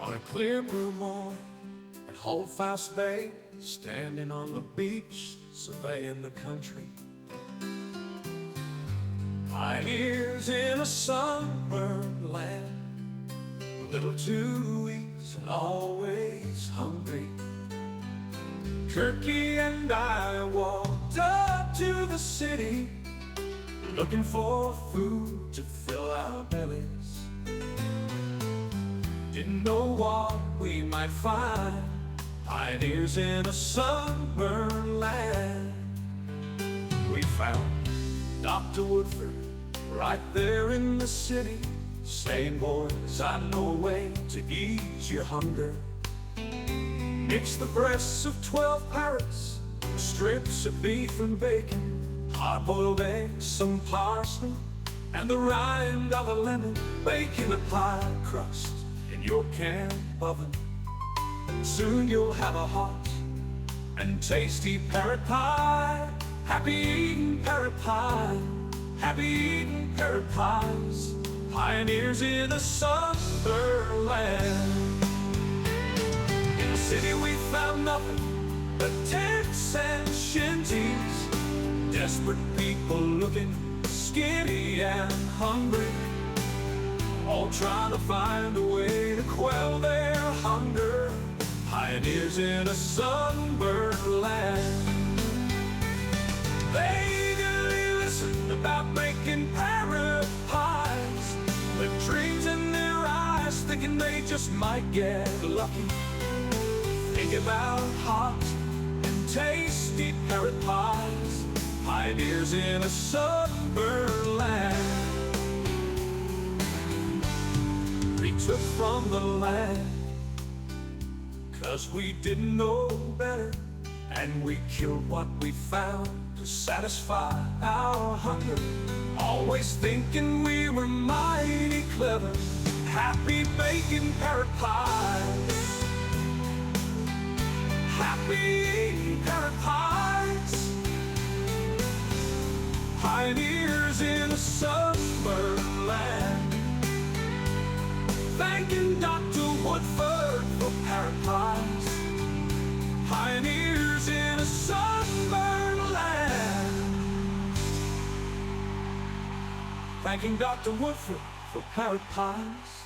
On a clear blue morning at Holdfast Bay, standing on the beach, surveying the country. Pioneers in a sunburned land, little to eat and always hungry. Turkey and I walked up to the city, looking for food to fill our bellies. Didn't know what we might find, pioneers in a sunburned land. We found Dr. Woodforde right there in the city, saying, boys, I know a way to ease your hunger. Mix the breasts of 12 parrots, strips of beef and bacon, hard-boiled eggs, some parsley, and the rind of a lemon. Bake in a pie crust in your camp oven. Soon you'll have a hot and tasty parrot pie. Happy eating parrot pie, happy eating parrot pies. Pioneers in a sunburned land. In the city we found nothing but tents and shanties, desperate people looking skinny and hungry, all trying to find a way to quell their hunger. Pioneers in a sunburned land. They eagerly listened about making parrot pies, with dreams in their eyes, thinking they just might get lucky. Think about hot and tasty parrot pies. Pioneers in a sunburned land. We took from the land 'cause we didn't know better, and we killed what we found to satisfy our hunger. Always thinking we were mighty clever, happy baking parrot pies, happy eating parrot pies. Pioneers in a sunburned land. Thanking Dr. Woodforde for parrot pies. Pioneers in a sunburned land. Thanking Dr. Woodforde for parrot pies.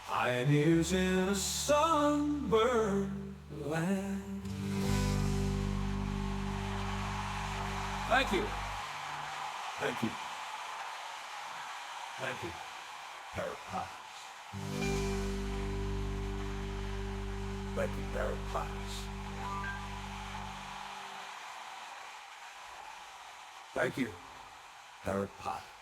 Pioneers in a sunburned land. Thank you. Thank you. Thank you, Parrot Pies. Thank you, Parrot Pies. Thank you, Parrot Pies.